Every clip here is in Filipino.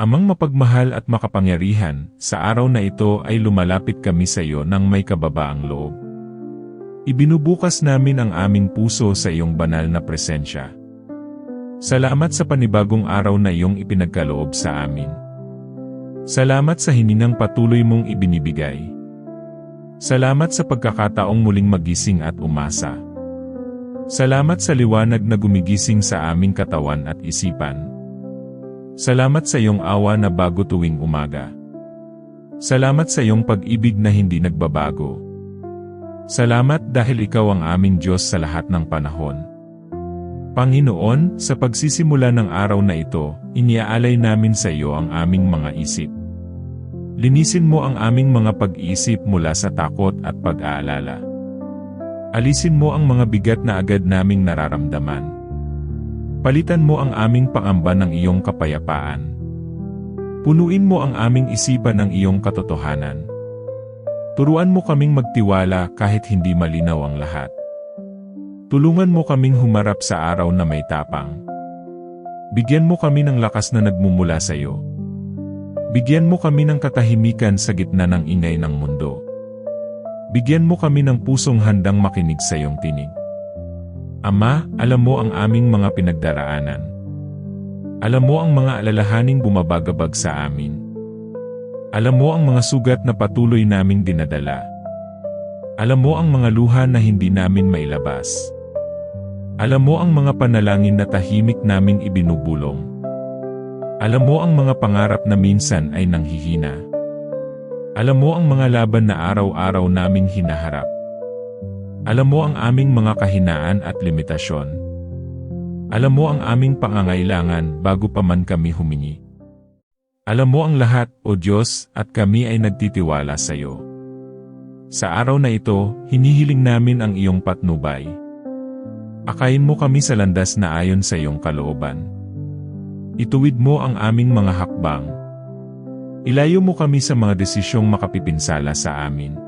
Amang mapagmahal at makapangyarihan, sa araw na ito ay lumalapit kami sa iyo ng may kababaang loob. Ibinubukas namin ang aming puso sa iyong banal na presensya. Salamat sa panibagong araw na iyong ipinagkaloob sa amin. Salamat sa hiningang patuloy mong ibinibigay. Salamat sa pagkakataong muling magising at umasa. Salamat sa liwanag na gumigising sa aming katawan at isipan. Salamat sa iyong awa na bago tuwing umaga. Salamat sa iyong pag-ibig na hindi nagbabago. Salamat dahil ikaw ang aming Diyos sa lahat ng panahon. Panginoon, sa pagsisimula ng araw na ito, iniaalay namin sa iyo ang aming mga isip. Linisin mo ang aming mga pag-iisip mula sa takot at pag-aalala. Alisin mo ang mga bigat na agad naming nararamdaman. Palitan mo ang aming pangamba ng iyong kapayapaan. Punuin mo ang aming isipan ng iyong katotohanan. Turuan mo kaming magtiwala kahit hindi malinaw ang lahat. Tulungan mo kaming humarap sa araw na may tapang. Bigyan mo kami ng lakas na nagmumula sa iyo. Bigyan mo kami ng katahimikan sa gitna ng ingay ng mundo. Bigyan mo kami ng pusong handang makinig sa iyong tinig. Ama, alam mo ang aming mga pinagdaraanan. Alam mo ang mga alalahaning bumabagabag sa amin. Alam mo ang mga sugat na patuloy naming dinadala. Alam mo ang mga luha na hindi namin mailabas. Alam mo ang mga panalangin na tahimik naming ibinubulong. Alam mo ang mga pangarap na minsan ay nanghihina. Alam mo ang mga laban na araw-araw naming hinaharap. Alam mo ang aming mga kahinaan at limitasyon. Alam mo ang aming pangangailangan bago pa man kami humingi. Alam mo ang lahat, O Diyos, at kami ay nagtitiwala sa iyo. Sa araw na ito, hinihiling namin ang iyong patnubay. Akayin mo kami sa landas na ayon sa iyong kalooban. Ituwid mo ang aming mga hakbang. Ilayo mo kami sa mga desisyong makapipinsala sa amin.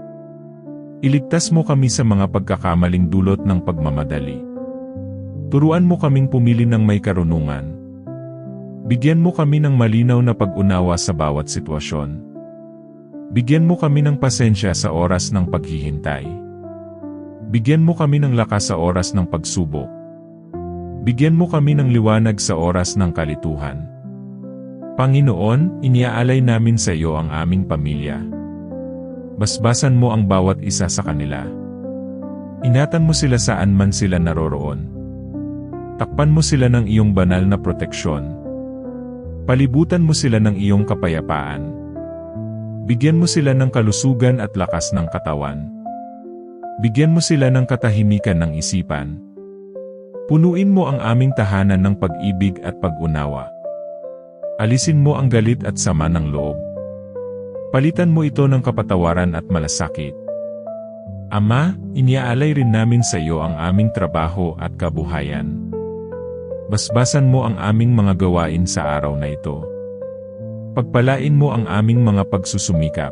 Iligtas mo kami sa mga pagkakamaling dulot ng pagmamadali. Turuan mo kaming pumili ng may karunungan. Bigyan mo kami ng malinaw na pag-unawa sa bawat sitwasyon. Bigyan mo kami ng pasensya sa oras ng paghihintay. Bigyan mo kami ng lakas sa oras ng pagsubok. Bigyan mo kami ng liwanag sa oras ng kalituhan. Panginoon, iniaalay namin sa iyo ang aming pamilya. Basbasan mo ang bawat isa sa kanila. Ingatan mo sila saan man sila naroroon. Takpan mo sila ng iyong banal na proteksyon. Palibutan mo sila ng iyong kapayapaan. Bigyan mo sila ng kalusugan at lakas ng katawan. Bigyan mo sila ng katahimikan ng isipan. Punuin mo ang aming tahanan ng pag-ibig at pag-unawa. Alisin mo ang galit at sama ng loob. Palitan mo ito ng kapatawaran at malasakit. Ama, iniaalay rin namin sa iyo ang aming trabaho at kabuhayan. Basbasan mo ang aming mga gawain sa araw na ito. Pagpalain mo ang aming mga pagsusumikap.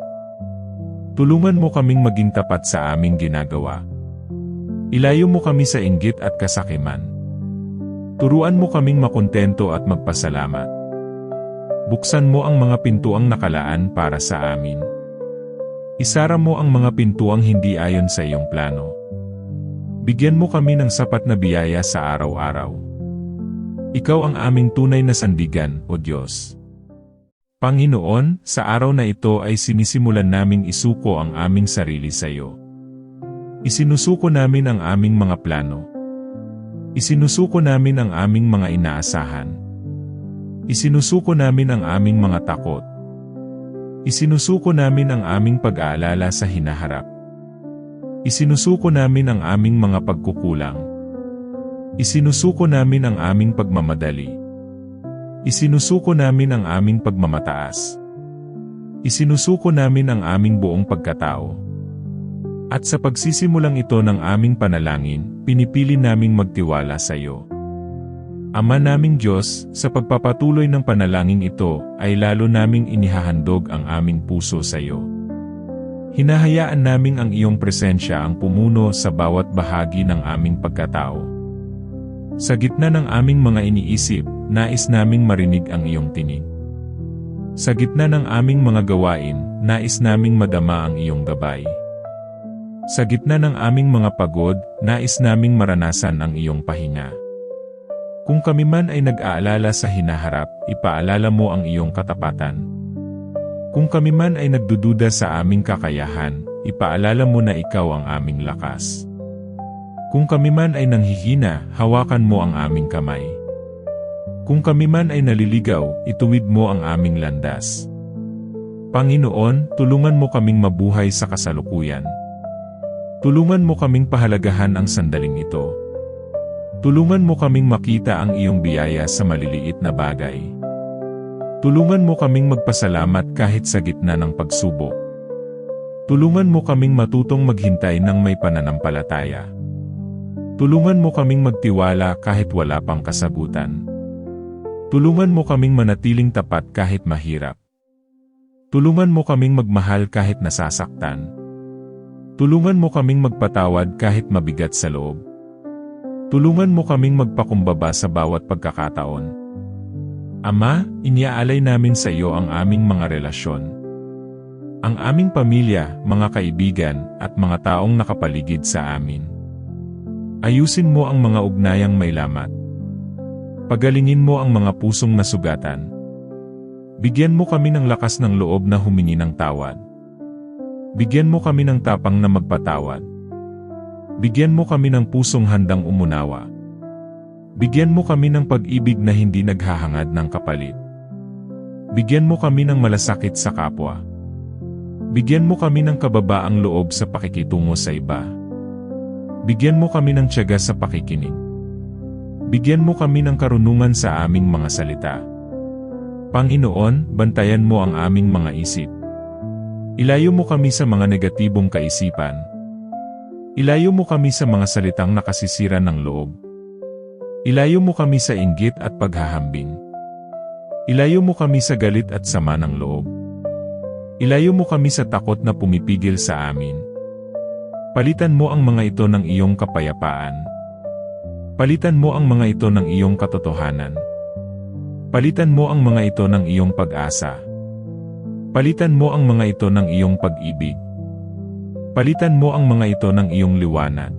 Tulungan mo kaming maging tapat sa aming ginagawa. Ilayo mo kami sa inggit at kasakiman. Turuan mo kaming makontento at magpasalamat. Buksan mo ang mga pintuang nakalaan para sa amin. Isara mo ang mga pintuang hindi ayon sa iyong plano. Bigyan mo kami ng sapat na biyaya sa araw-araw. Ikaw ang aming tunay na sandigan, O Diyos. Panginoon, sa araw na ito ay sinisimulan naming isuko ang aming sarili sa iyo. Isinusuko namin ang aming mga plano. Isinusuko namin ang aming mga inaasahan. Isinusuko namin ang aming mga takot. Isinusuko namin ang aming pag-aalala sa hinaharap. Isinusuko namin ang aming mga pagkukulang. Isinusuko namin ang aming pagmamadali. Isinusuko namin ang aming pagmamataas. Isinusuko namin ang aming buong pagkatao. At sa pagsisimulang ito ng aming panalangin, pinipili naming magtiwala sa iyo. Ama naming Diyos, sa pagpapatuloy ng panalangin ito, ay lalo naming inihahandog ang aming puso sa iyo. Hinahayaan naming ang iyong presensya ang pumuno sa bawat bahagi ng aming pagkatao. Sa gitna ng aming mga iniisip, nais naming marinig ang iyong tinig. Sa gitna ng aming mga gawain, nais naming madama ang iyong gabay. Sa gitna ng aming mga pagod, nais naming maranasan ang iyong pahinga. Kung kami man ay nag-aalala sa hinaharap, ipaalala mo ang iyong katapatan. Kung kami man ay nagdududa sa aming kakayahan, ipaalala mo na ikaw ang aming lakas. Kung kami man ay nanghihina, hawakan mo ang aming kamay. Kung kami man ay naliligaw, ituwid mo ang aming landas. Panginoon, tulungan mo kaming mabuhay sa kasalukuyan. Tulungan mo kaming pahalagahan ang sandaling ito. Tulungan mo kaming makita ang iyong biyaya sa maliliit na bagay. Tulungan mo kaming magpasalamat kahit sa gitna ng pagsubok. Tulungan mo kaming matutong maghintay ng may pananampalataya. Tulungan mo kaming magtiwala kahit wala pang kasagutan. Tulungan mo kaming manatiling tapat kahit mahirap. Tulungan mo kaming magmahal kahit nasasaktan. Tulungan mo kaming magpatawad kahit mabigat sa loob. Tulungan mo kaming magpakumbaba sa bawat pagkakataon. Ama, iniaalay namin sa iyo ang aming mga relasyon. Ang aming pamilya, mga kaibigan, at mga taong nakapaligid sa amin. Ayusin mo ang mga ugnayang may lamat. Pagalingin mo ang mga pusong nasugatan. Bigyan mo kami ng lakas ng loob na humingi ng tawad. Bigyan mo kami ng tapang na magpatawad. Bigyan mo kami ng pusong handang umunawa. Bigyan mo kami ng pag-ibig na hindi naghahangad ng kapalit. Bigyan mo kami ng malasakit sa kapwa. Bigyan mo kami ng kababaang loob sa pakikitungo sa iba. Bigyan mo kami ng tiyaga sa pakikinig. Bigyan mo kami ng karunungan sa aming mga salita. Panginoon, bantayan mo ang aming mga isip. Ilayo mo kami sa mga negatibong kaisipan. Ilayo mo kami sa mga salitang nakasisira ng loob. Ilayo mo kami sa inggit at paghahambing. Ilayo mo kami sa galit at sama ng loob. Ilayo mo kami sa takot na pumipigil sa amin. Palitan mo ang mga ito ng iyong kapayapaan. Palitan mo ang mga ito ng iyong katotohanan. Palitan mo ang mga ito ng iyong pag-asa. Palitan mo ang mga ito ng iyong pag-ibig. Palitan mo ang mga ito ng iyong liwanag.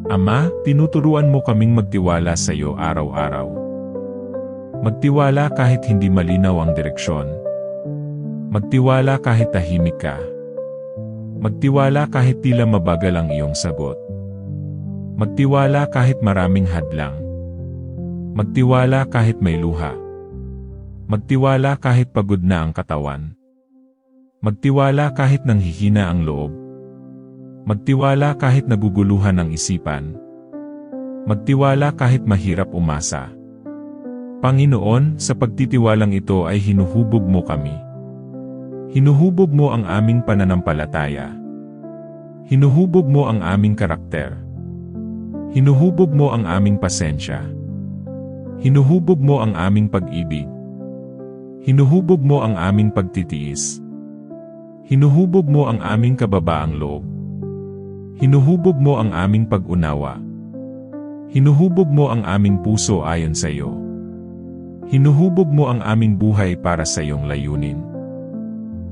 Ama, tinuturuan mo kaming magtiwala sa iyo araw-araw. Magtiwala kahit hindi malinaw ang direksyon. Magtiwala kahit tahimik ka. Magtiwala kahit tila mabagal ang iyong sagot. Magtiwala kahit maraming hadlang. Magtiwala kahit may luha. Magtiwala kahit pagod na ang katawan. Magtiwala kahit nanghihina ang loob. Magtiwala kahit naguguluhan ang isipan. Magtiwala kahit mahirap umasa. Panginoon, sa pagtitiwalang ito ay hinuhubog mo kami. Hinuhubog mo ang aming pananampalataya. Hinuhubog mo ang aming karakter. Hinuhubog mo ang aming pasensya. Hinuhubog mo ang aming pag-ibig. Hinuhubog mo ang aming pagtitiis. Hinuhubog mo ang aming kababaang loob. Hinuhubog mo ang aming pag-unawa. Hinuhubog mo ang aming puso ayon sa iyo. Hinuhubog mo ang aming buhay para sa iyong layunin.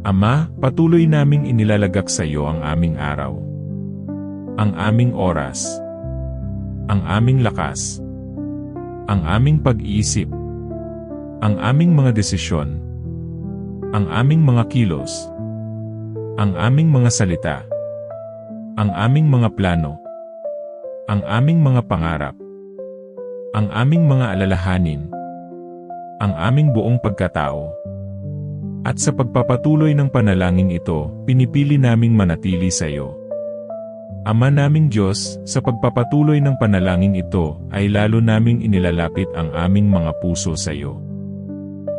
Ama, patuloy naming inilalagak sa iyo ang aming araw. Ang aming oras. Ang aming lakas. Ang aming pag-iisip. Ang aming mga desisyon. Ang aming mga kilos. Ang aming mga salita. Ang aming mga plano. Ang aming mga pangarap. Ang aming mga alalahanin. Ang aming buong pagkatao. At sa pagpapatuloy ng panalangin ito, pinipili naming manatili sa iyo. Ama naming Diyos, sa pagpapatuloy ng panalangin ito, ay lalo naming inilalapit ang aming mga puso sa iyo.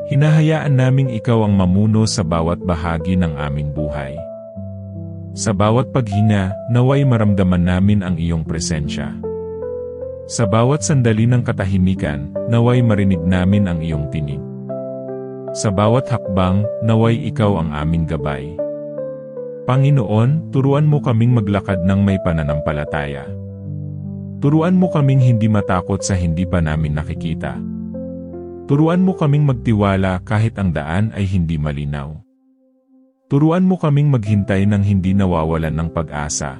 Hinahayaan naming ikaw ang mamuno sa bawat bahagi ng aming buhay. Sa bawat paghinga, naway maramdaman namin ang iyong presensya. Sa bawat sandali ng katahimikan, naway marinig namin ang iyong tinig. Sa bawat hakbang, naway ikaw ang aming gabay. Panginoon, turuan mo kaming maglakad ng may pananampalataya. Turuan mo kaming hindi matakot sa hindi pa namin nakikita. Turuan mo kaming magtiwala kahit ang daan ay hindi malinaw. Turuan mo kaming maghintay ng hindi nawawalan ng pag-asa.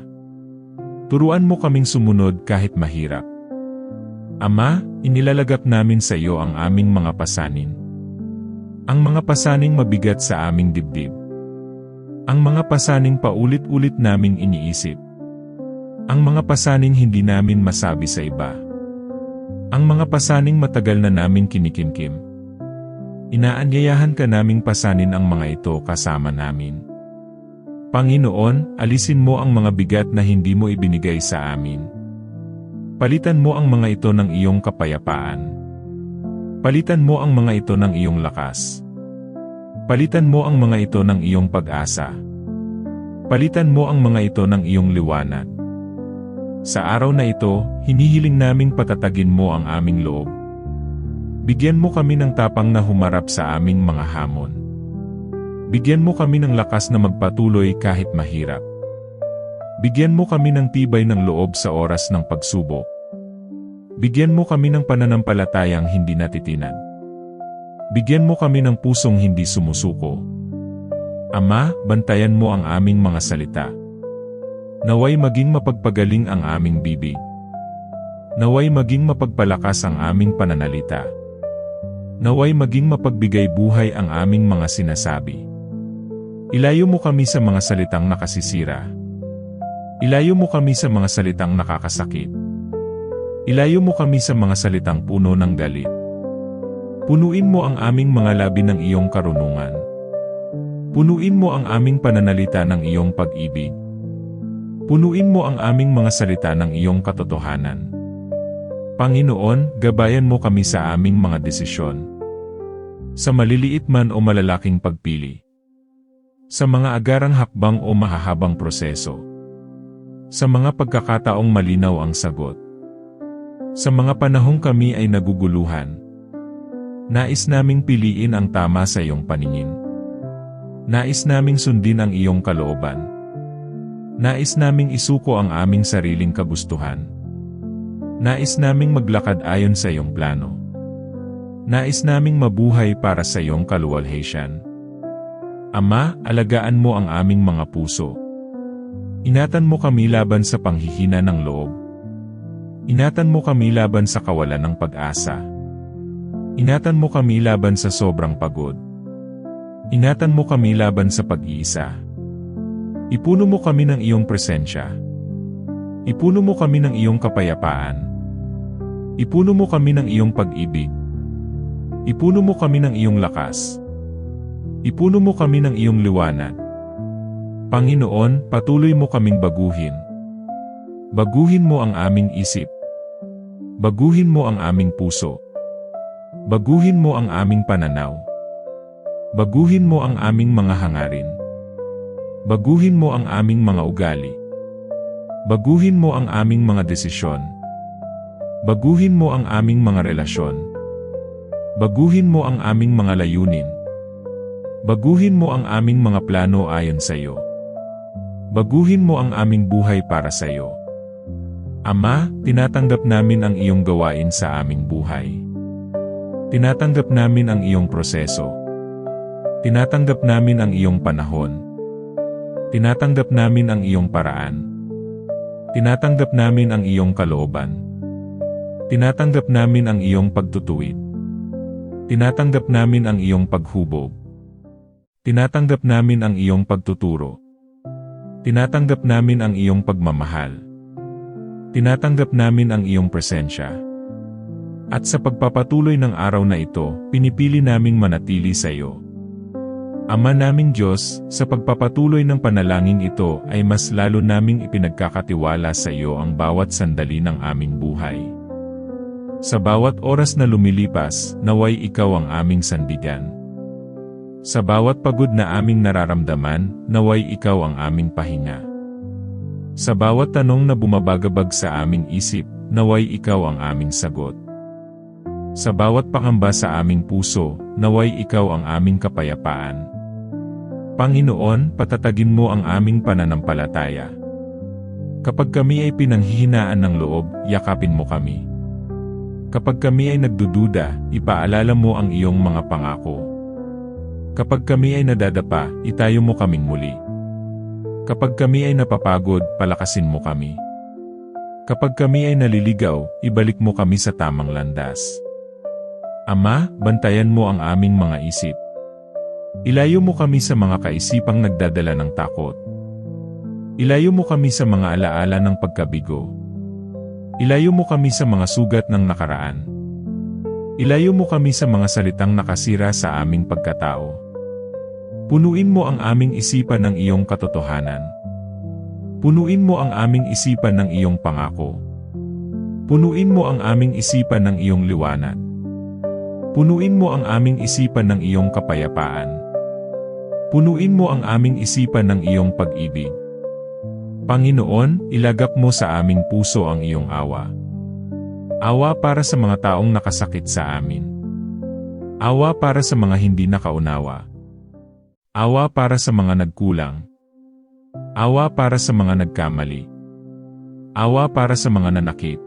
Turuan mo kaming sumunod kahit mahirap. Ama, inilalagak namin sa iyo ang aming mga pasanin. Ang mga pasaning mabigat sa aming dibdib. Ang mga pasaning paulit-ulit naming iniisip. Ang mga pasaning hindi namin masabi sa iba. Ang mga pasaning matagal na naming kinikimkim. Inaanyayahan ka naming pasanin ang mga ito kasama namin. Panginoon, alisin mo ang mga bigat na hindi mo ibinigay sa amin. Palitan mo ang mga ito ng iyong kapayapaan. Palitan mo ang mga ito ng iyong lakas. Palitan mo ang mga ito ng iyong pag-asa. Palitan mo ang mga ito ng iyong liwanag. Sa araw na ito, hinihiling naming patatagin mo ang aming loob. Bigyan mo kami ng tapang na humarap sa aming mga hamon. Bigyan mo kami ng lakas na magpatuloy kahit mahirap. Bigyan mo kami ng tibay ng loob sa oras ng pagsubok. Bigyan mo kami ng pananampalatayang hindi natitinag. Bigyan mo kami ng pusong hindi sumusuko. Ama, bantayan mo ang aming mga salita. Naway maging mapagpagaling ang aming bibig. Naway maging mapagpalakas ang aming pananalita. Naway maging mapagbigay buhay ang aming mga sinasabi. Ilayo mo kami sa mga salitang nakasisira. Ilayo mo kami sa mga salitang nakakasakit. Ilayo mo kami sa mga salitang puno ng galit. Punuin mo ang aming mga labi ng iyong karunungan. Punuin mo ang aming pananalita ng iyong pag-ibig. Punuin mo ang aming mga salita ng iyong katotohanan. Panginoon, gabayan mo kami sa aming mga desisyon. Sa maliliit man o malalaking pagpili. Sa mga agarang hakbang o mahahabang proseso. Sa mga pagkakataong malinaw ang sagot. Sa mga panahong kami ay naguguluhan. Nais naming piliin ang tama sa iyong paningin. Nais naming sundin ang iyong kalooban. Nais naming isuko ang aming sariling kagustuhan. Nais naming maglakad ayon sa iyong plano. Nais naming mabuhay para sa iyong kaluwalhatian. Ama, alagaan mo ang aming mga puso. Ingatan mo kami laban sa panghihina ng loob. Ingatan mo kami laban sa kawalan ng pag-asa. Ingatan mo kami laban sa sobrang pagod. Ingatan mo kami laban sa pag-iisa. Ipuno mo kami ng iyong presensya. Ipuno mo kami ng iyong kapayapaan. Ipuno mo kami ng iyong pag-ibig. Ipuno mo kami ng iyong lakas. Ipuno mo kami ng iyong liwanag. Panginoon, patuloy mo kaming baguhin. Baguhin mo ang aming isip. Baguhin mo ang aming puso. Baguhin mo ang aming pananaw. Baguhin mo ang aming mga hangarin. Baguhin mo ang aming mga ugali. Baguhin mo ang aming mga desisyon. Baguhin mo ang aming mga relasyon. Baguhin mo ang aming mga layunin. Baguhin mo ang aming mga plano ayon sa iyo. Baguhin mo ang aming buhay para sa iyo. Ama, tinatanggap namin ang iyong gawain sa aming buhay. Tinatanggap namin ang iyong proseso. Tinatanggap namin ang iyong panahon. Tinatanggap namin ang iyong paraan. Tinatanggap namin ang iyong kalooban. Tinatanggap namin ang iyong pagtutuwid. Tinatanggap namin ang iyong paghubog. Tinatanggap namin ang iyong pagtuturo. Tinatanggap namin ang iyong pagmamahal. Tinatanggap namin ang iyong presensya. At sa pagpapatuloy ng araw na ito, pinipili naming manatili sa iyo. Ama naming Diyos, sa pagpapatuloy ng panalangin ito ay mas lalo naming ipinagkakatiwala sa iyo ang bawat sandali ng aming buhay. Sa bawat oras na lumilipas, naway ikaw ang aming sandigan. Sa bawat pagod na aming nararamdaman, naway ikaw ang aming pahinga. Sa bawat tanong na bumabagabag sa aming isip, naway ikaw ang aming sagot. Sa bawat pangamba sa aming puso, naway ikaw ang aming kapayapaan. Panginoon, patatagin mo ang aming pananampalataya. Kapag kami ay pinanghihinaan ng loob, yakapin mo kami. Kapag kami ay nagdududa, ipaalala mo ang iyong mga pangako. Kapag kami ay nadadapa, itayo mo kaming muli. Kapag kami ay napapagod, palakasin mo kami. Kapag kami ay naliligaw, ibalik mo kami sa tamang landas. Ama, bantayan mo ang aming mga isip. Ilayo mo kami sa mga kaisipang nagdadala ng takot. Ilayo mo kami sa mga alaala ng pagkabigo. Ilayo mo kami sa mga sugat ng nakaraan. Ilayo mo kami sa mga salitang nakasira sa aming pagkatao. Punuin mo ang aming isipan ng iyong katotohanan. Punuin mo ang aming isipan ng iyong pangako. Punuin mo ang aming isipan ng iyong liwanag. Punuin mo ang aming isipan ng iyong kapayapaan. Punuin mo ang aming isipan ng iyong pag-ibig. Panginoon, ilagak mo sa aming puso ang iyong awa. Awa para sa mga taong nakasakit sa amin. Awa para sa mga hindi nakaunawa. Awa para sa mga nagkulang. Awa para sa mga nagkamali. Awa para sa mga nanakit.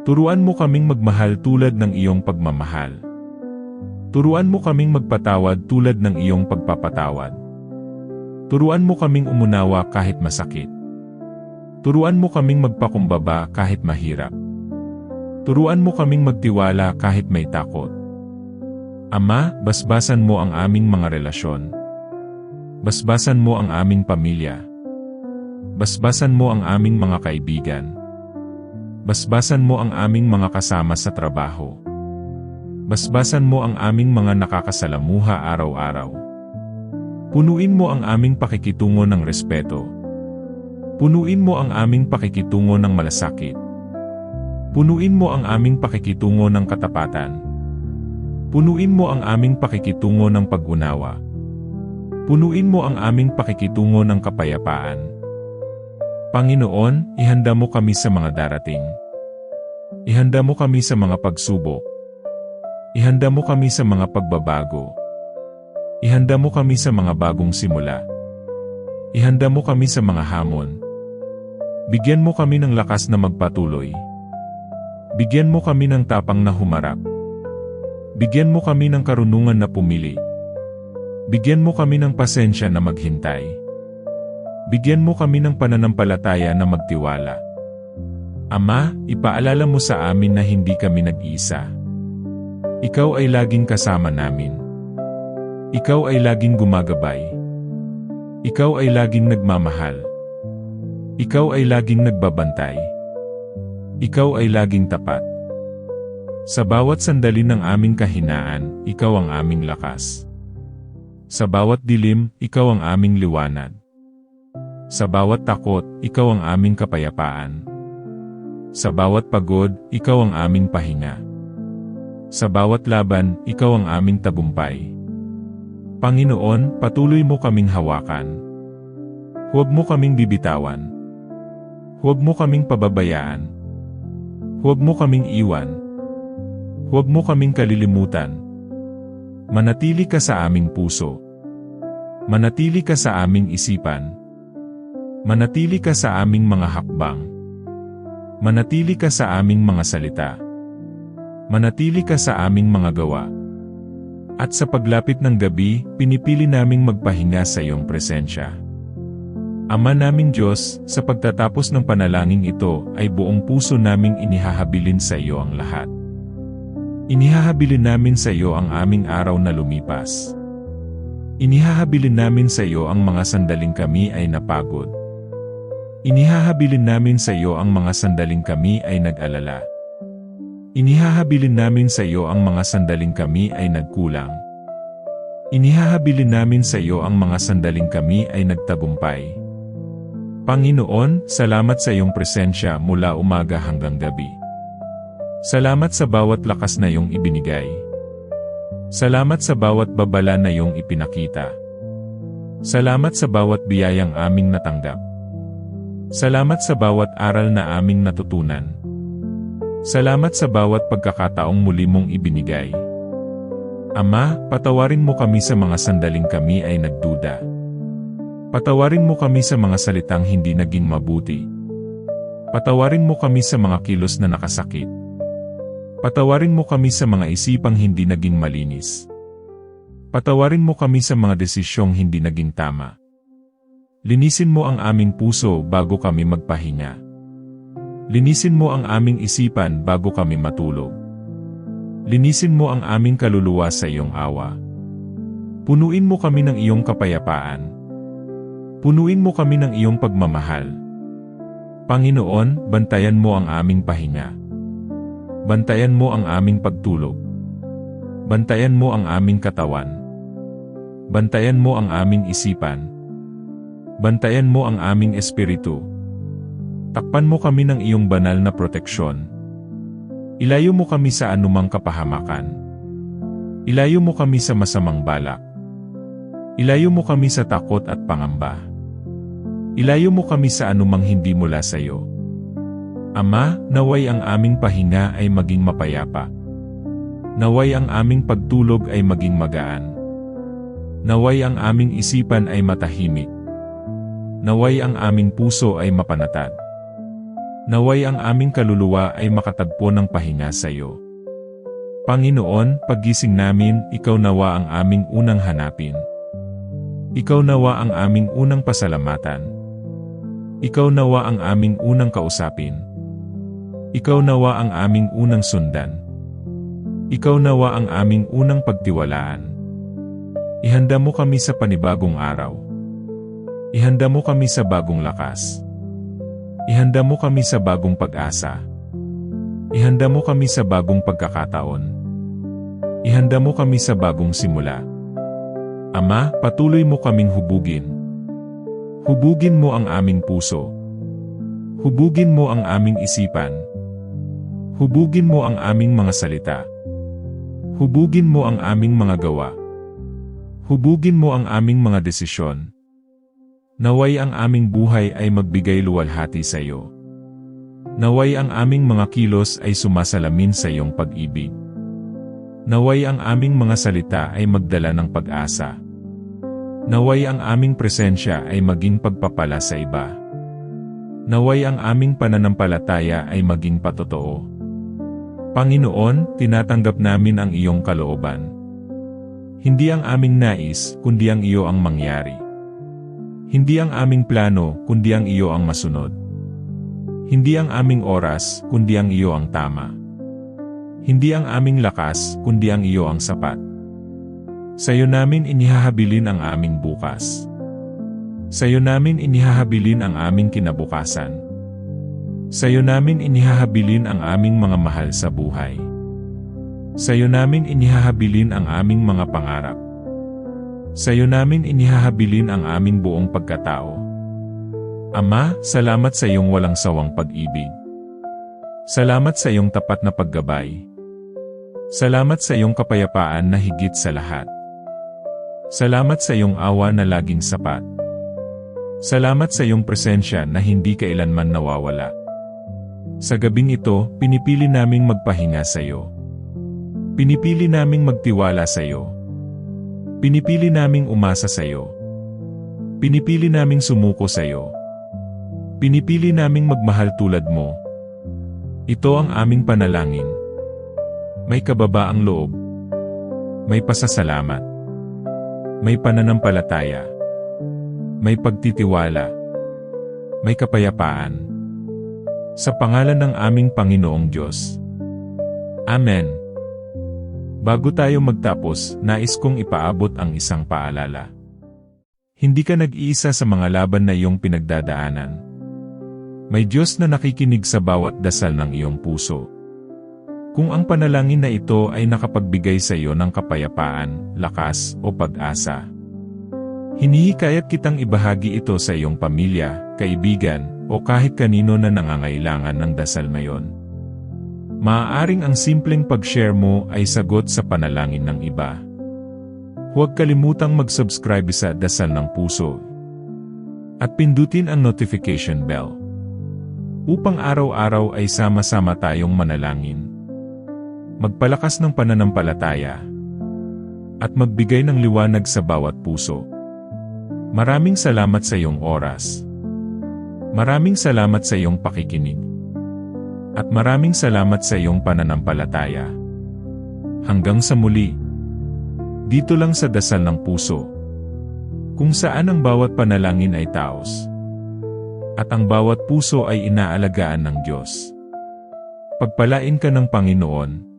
Turuan mo kaming magmahal tulad ng iyong pagmamahal. Turuan mo kaming magpatawad tulad ng iyong pagpapatawad. Turuan mo kaming umunawa kahit masakit. Turuan mo kaming magpakumbaba kahit mahirap. Turuan mo kaming magtiwala kahit may takot. Ama, basbasan mo ang aming mga relasyon. Basbasan mo ang aming pamilya. Basbasan mo ang aming mga kaibigan. Basbasan mo ang aming mga kasama sa trabaho. Basbasan mo ang aming mga nakakasalamuha araw-araw. Punuin mo ang aming pakikitungo ng respeto. Punuin mo ang aming pakikitungo ng malasakit. Punuin mo ang aming pakikitungo ng katapatan. Punuin mo ang aming pakikitungo ng pag-unawa. Punuin mo ang aming pakikitungo ng kapayapaan. Panginoon, ihanda mo kami sa mga darating. Ihanda mo kami sa mga pagsubok. Ihanda mo kami sa mga pagbabago. Ihanda mo kami sa mga bagong simula. Ihanda mo kami sa mga hamon. Bigyan mo kami ng lakas na magpatuloy. Bigyan mo kami ng tapang na humarap. Bigyan mo kami ng karunungan na pumili. Bigyan mo kami ng pasensya na maghintay. Bigyan mo kami ng pananampalataya na magtiwala. Ama, ipaalala mo sa amin na hindi kami nag-iisa. Ikaw ay laging kasama namin. Ikaw ay laging gumagabay. Ikaw ay laging nagmamahal. Ikaw ay laging nagbabantay. Ikaw ay laging tapat. Sa bawat sandali ng aming kahinaan, ikaw ang aming lakas. Sa bawat dilim, ikaw ang aming liwanag. Sa bawat takot, ikaw ang aming kapayapaan. Sa bawat pagod, ikaw ang aming pahinga. Sa bawat laban, ikaw ang aming tagumpay. Panginoon, patuloy mo kaming hawakan. Huwag mo kaming bibitawan. Huwag mo kaming pababayaan. Huwag mo kaming iwan. Huwag mo kaming kalilimutan. Manatili ka sa aming puso. Manatili ka sa aming isipan. Manatili ka sa aming mga hakbang. Manatili ka sa aming mga salita. Manatili ka sa aming mga gawa. At sa paglapit ng gabi, pinipili naming magpahinga sa iyong presensya. Ama naming Diyos, sa pagtatapos ng panalangin ito ay buong puso naming inihahabilin sa iyo ang lahat. Inihahabilin namin sa iyo ang aming araw na lumipas. Inihahabilin namin sa iyo ang mga sandaling kami ay napagod. Inihahabilin namin sa iyo ang mga sandaling kami ay nag-alala. Inihahabilin namin sa iyo ang mga sandaling kami ay nagkulang. Inihahabilin namin sa iyo ang mga sandaling kami ay nagtagumpay. Panginoon, salamat sa iyong presensya mula umaga hanggang gabi. Salamat sa bawat lakas na iyong ibinigay. Salamat sa bawat babala na iyong ipinakita. Salamat sa bawat biyayang aming natanggap. Salamat sa bawat aral na aming natutunan. Salamat sa bawat pagkakataong muli mong ibinigay. Ama, patawarin mo kami sa mga sandaling kami ay nagduda. Patawarin mo kami sa mga salitang hindi naging mabuti. Patawarin mo kami sa mga kilos na nakasakit. Patawarin mo kami sa mga isipang hindi naging malinis. Patawarin mo kami sa mga desisyong hindi naging tama. Linisin mo ang aming puso bago kami magpahinga. Linisin mo ang aming isipan bago kami matulog. Linisin mo ang aming kaluluwa sa iyong awa. Punuin mo kami ng iyong kapayapaan. Punuin mo kami ng iyong pagmamahal. Panginoon, bantayan mo ang aming pahinga. Bantayan mo ang aming pagtulog. Bantayan mo ang aming katawan. Bantayan mo ang aming isipan. Bantayan mo ang aming espiritu. Takpan mo kami ng iyong banal na proteksyon. Ilayo mo kami sa anumang kapahamakan. Ilayo mo kami sa masamang balak. Ilayo mo kami sa takot at pangamba. Ilayo mo kami sa anumang hindi mula sa iyo. Ama, naway ang aming pahinga ay maging mapayapa. Naway ang aming pagtulog ay maging magaan. Naway ang aming isipan ay matahimik. Naway ang aming puso ay mapanatag. Naway ang aming kaluluwa ay makatagpo ng pahinga sa iyo. Panginoon, paggising namin, ikaw nawa ang aming unang hanapin. Ikaw nawa ang aming unang pasalamatan. Ikaw nawa ang aming unang kausapin. Ikaw nawa ang aming unang sundan. Ikaw nawa ang aming unang pagtiwalaan. Ihanda mo kami sa panibagong araw. Ihanda mo kami sa bagong lakas. Ihanda mo kami sa bagong pag-asa. Ihanda mo kami sa bagong pagkakataon. Ihanda mo kami sa bagong simula. Ama, patuloy mo kaming hubugin. Hubugin mo ang aming puso. Hubugin mo ang aming isipan. Hubugin mo ang aming mga salita. Hubugin mo ang aming mga gawa. Hubugin mo ang aming mga desisyon. Naway ang aming buhay ay magbigay luwalhati sa iyo. Naway ang aming mga kilos ay sumasalamin sa iyong pag-ibig. Naway ang aming mga salita ay magdala ng pag-asa. Naway ang aming presensya ay maging pagpapala sa iba. Naway ang aming pananampalataya ay maging patotoo. Panginoon, tinatanggap namin ang iyong kalooban. Hindi ang aming nais, kundi ang iyo ang mangyari. Hindi ang aming plano, kundi ang iyo ang masunod. Hindi ang aming oras, kundi ang iyo ang tama. Hindi ang aming lakas, kundi ang iyo ang sapat. Sa iyo namin inihahabilin ang aming bukas. Sa iyo namin inihahabilin ang aming kinabukasan. Sa iyo namin inihahabilin ang aming mga mahal sa buhay. Sa iyo namin inihahabilin ang aming mga pangarap. Sa iyo namin inihahabilin ang aming buong pagkatao. Ama, salamat sa iyong walang sawang pag-ibig. Salamat sa iyong tapat na paggabay. Salamat sa iyong kapayapaan na higit sa lahat. Salamat sa iyong awa na laging sapat. Salamat sa iyong presensya na hindi kailanman nawawala. Sa gabing ito, pinipili naming magpahinga sa iyo. Pinipili naming magtiwala sa iyo. Pinipili naming umasa sa iyo. Pinipili naming sumuko sa iyo. Pinipili naming magmahal tulad mo. Ito ang aming panalangin. May kababaang loob. May pasasalamat. May pananampalataya. May pagtitiwala. May kapayapaan. Sa pangalan ng aming Panginoong Diyos. Amen. Bago tayo magtapos, nais kong ipaabot ang isang paalala. Hindi ka nag-iisa sa mga laban na iyong pinagdadaanan. May Diyos na nakikinig sa bawat dasal ng iyong puso. Kung ang panalangin na ito ay nakapagbigay sa iyo ng kapayapaan, lakas, o pag-asa, hinihikayat kitang ibahagi ito sa iyong pamilya, kaibigan, o kahit kanino na nangangailangan ng dasal ngayon. Maaaring ang simpleng pag-share mo ay sagot sa panalangin ng iba. Huwag kalimutang mag-subscribe sa Dasal ng Puso at pindutin ang notification bell upang araw-araw ay sama-sama tayong manalangin, magpalakas ng pananampalataya, at magbigay ng liwanag sa bawat puso. Maraming salamat sa iyong oras. Maraming salamat sa iyong pakikinig. At maraming salamat sa iyong pananampalataya. Hanggang sa muli. Dito lang sa Dasal ng Puso, kung saan ang bawat panalangin ay taos. At ang bawat puso ay inaalagaan ng Diyos. Pagpalain ka ng Panginoon.